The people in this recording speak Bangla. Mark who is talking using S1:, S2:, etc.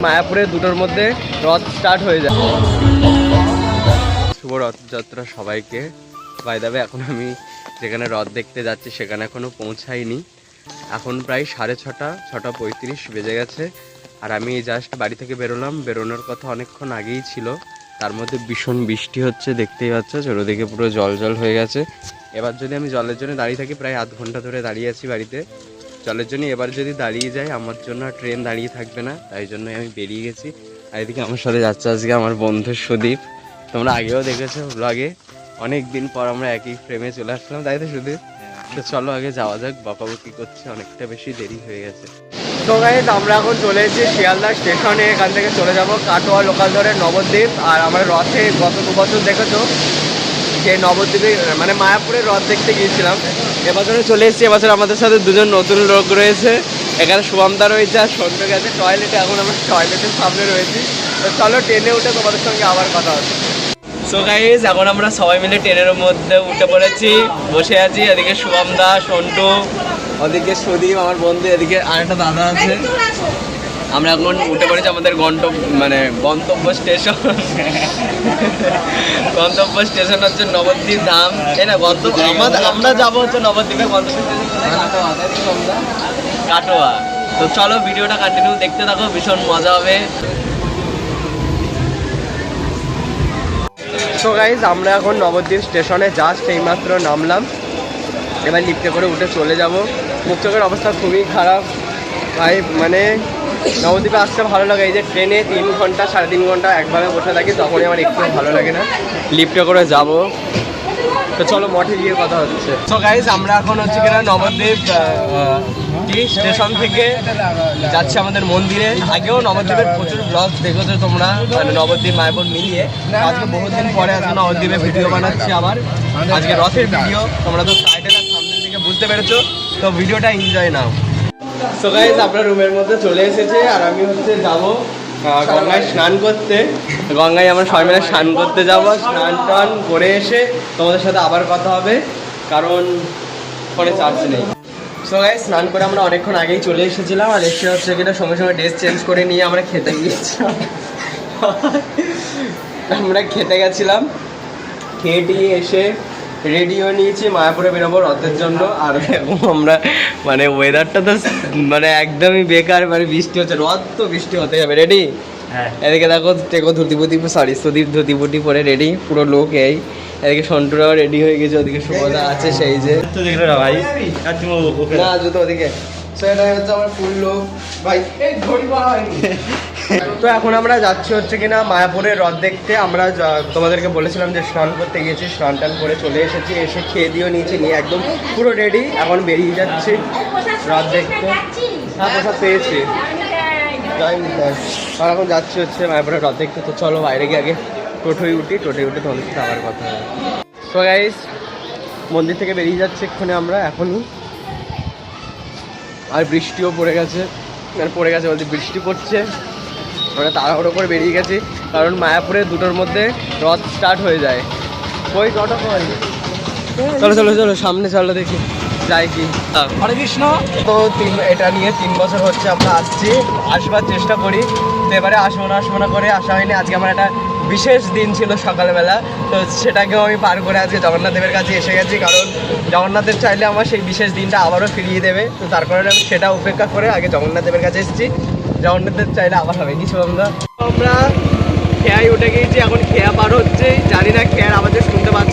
S1: মায়াপুরে দুটোর মধ্যে রথ স্টার্ট হয়ে যায়। শুভ রথযাত্রা সবাইকে। বাই দ্য ওয়ে, এখন আমি যেখানে রথ দেখতে যাচ্ছি সেখানে এখনো পৌঁছাইনি। এখন প্রায় 6:30 বেজে গেছে। আর আমি জাস্ট বাড়ি থেকে বেরোনোর কথা অনেকক্ষণ আগেই ছিল। তার মধ্যে ভীষণ বৃষ্টি হচ্ছে, দেখতেই পাচ্ছ চারিদিকে পুরো জল হয়ে গেছে। এবার যদি আমি জলের জন্য দাঁড়িয়ে থাকি, প্রায় আধ ঘন্টা ধরে দাঁড়িয়ে আছি বাড়িতে জলের জন্য। এবার যদি দাঁড়িয়ে যাই আমার জন্য ট্রেন দাঁড়িয়ে থাকবে না, তাই জন্য আমি বেরিয়ে গেছি। আর এদিকে আমার সাথে যাচ্ছে আজকে আমার বন্ধু সুদীপ। তোমরা আগেও দেখেছো ব্লগে, অনেক দিন পর আমরা একই ফ্রেমে চলে আসলাম, তাই তো সুদীপ? তো চলো আগে যাওয়া যাক, বকাবকি করছে, অনেকটা বেশি দেরি হয়ে গেছে। তো গাইস, আমরা এখন চলে এসেছি শিয়ালদা স্টেশনে। এখান থেকে চলে যাব কাটোয়া লোকাল ধরে নবদ্বীপ। আর আমরা রথে গত 2 বছর দেখেছো যে নবদ্বীপে মানে মায়াপুরের রথ দেখতে গিয়েছিলাম। এবছরে চলে এসেছি। এবছর আমাদের সাথে দুজন নতুন লোক রয়েছে। এখানে শুভমদা রয়েছে আর সন্ধ্যে গেছে টয়লেটে। এখন আমরা টয়লেটের সামনে রয়েছি। তো চলো ট্রেনে উঠে তোমাদের সঙ্গে আবার কথা হচ্ছে। সো গাইস, এখন আমরা সবাই মিলে ট্রেনের মধ্যে উঠে পড়েছি, বসে আছি। এদিকে শুভমদা, সন্টু, ওদিকে সুদীপ আমার বন্ধু, এদিকে আরেকটা দাদা আছে। আমরা এখন উঠে পড়েছি আমাদের গন্তব্য স্টেশন। গন্তব্য স্টেশন হচ্ছে নবদ্বীপ ধাম, তাই না? আমরা যাবো হচ্ছে নবদ্বীপে কাটোয়া। তো চলো ভিডিওটা কন্টিনিউ দেখতে থাকো, ভীষণ মজা হবে। সো গাইজ, আমরা এখন নবদ্বীপ স্টেশনে জাস্ট এইমাত্র নামলাম। এবার লিফটে করে উঠে চলে যাব। মুখ চোখের অবস্থা খুবই খারাপ ভাই। মানে নবদ্বীপে আসতে ভালো লাগে, এই যে ট্রেনে 3 ঘন্টা 3.5 ঘন্টা একভাবে বসে থাকি, তখনই আমার একটু ভালো লাগে না। লিফটে করে যাব। তো চলো মঠে গিয়ে কথা হচ্ছে। সো গাইজ, আমরা এখন হচ্ছে কিনা নবদ্বীপ স্টেশন থেকে যাচ্ছি আমাদের মন্দিরে। আগেও নবদ্বীপের প্রচুর ব্লগ দেখেছো তোমরা, মানে নবদ্বীপ মায়াপুর মিলিয়ে। আজকে বহুদিন পরে আজকে নবদ্বীপে ভিডিও বানাচ্ছি আবার। আজকে রথের ভিডিও, তোমরা তো টাইটেল আর সামনের দিকে বুঝতে পেরেছো। তো ভিডিওটা এনজয় নাও। সো গাইজ, আমরা রুমের মধ্যে চলে এসেছে। আর আমি হচ্ছে যাবো গঙ্গায় স্নান করতে। গঙ্গায় আমরা সবাই মিলে স্নান করতে যাবো। স্নান টান করে এসে তোমাদের সাথে আবার কথা হবে, কারণ ফোনে চার্জ নেই। সো গাইজ, স্নান করে আমরা অনেকক্ষণ আগেই চলে এসেছিলাম। আর এসে হচ্ছে কিনা সঙ্গে সঙ্গে ড্রেস চেঞ্জ করে নিয়ে আমরা খেতে গিয়েছিলাম। আমরা খেতে গেছিলাম, খেয়ে টিয়ে এসে রেডি হয়ে নিয়েছি, মায়াপুরে বেরোবো রথের জন্য। আর এখন আমরা মানে ওয়েদারটা তো মানে একদমই বেকার, মানে বৃষ্টি হচ্ছে, রথ তো বৃষ্টি হতে যাবে। রেডি? হ্যাঁ। এদিকে দেখো টেকো সুদীপ ধুতিপুটি পরে রেডি, পুরো লোক এই। এদিকে সন্টুরাও রেডি হয়ে গেছে, ওদিকে শুভদা আছে সেই যে না জুতো ওদিকে। সেটাই হচ্ছে আমার ফুল লোক ভাই। তো এখন আমরা যাচ্ছি হচ্ছে কিনা মায়াপুরের রথ দেখতে। আমরা তোমাদেরকে বলেছিলাম যে স্নান করতে গেছি, স্নান টান করে চলে এসেছি, এসে খেয়ে দিয়েও নিয়েছি, নিয়ে একদম পুরো রেডি। এখন বেরিয়ে যাচ্ছি রথ দেখতে। হ্যাঁ, প্রসাদ পেয়েছি। আর এখন যাচ্ছি হচ্ছে মায়াপুরের রথ দেখতে। তো চলো বাইরে গিয়ে আগে টোটোয় উঠে তোমাদের সাথে আবার কথা হবে। সো গাইস, মন্দির থেকে বেরিয়ে যাচ্ছে এক্ষুনি আমরা এখনই। আর বৃষ্টিও পড়ে গেছে বলতে বৃষ্টি পড়ছে। আমরা তাড়াহুড়ো করে বেরিয়ে গেছি, কারণ মায়াপুরে দুটোর মধ্যে রথ স্টার্ট হয়ে যায়। ওই টোটো চলো সামনে চলো, দেখি যাই কি। হরে কৃষ্ণ। তো এটা নিয়ে 3 বছর হচ্ছে আমরা আসবার চেষ্টা করি। তো এবারে আসবো না করে আসা হয়নি। আজকে আমার একটা বিশেষ দিন ছিল সকালবেলা, তো সেটাকেও আমি পার করে আজকে জগন্নাথ দেবের কাছে এসে গেছি। কারণ জগন্নাথ দেব চাইলে আমার সেই বিশেষ দিনটা আবারও ফিরিয়ে দেবে। তো তার কারণে আমি সেটা উপেক্ষা করে আগে জগন্নাথ দেবের কাছে এসেছি। জগন্নাথ দেব চাইলে আবার হবে কিছু। আমরা খেয়ায় উঠে গিয়েছি, এখন খেয়া পার হচ্ছে। জানি না খেয়ার আওয়াজে শুনতে পাচ্ছি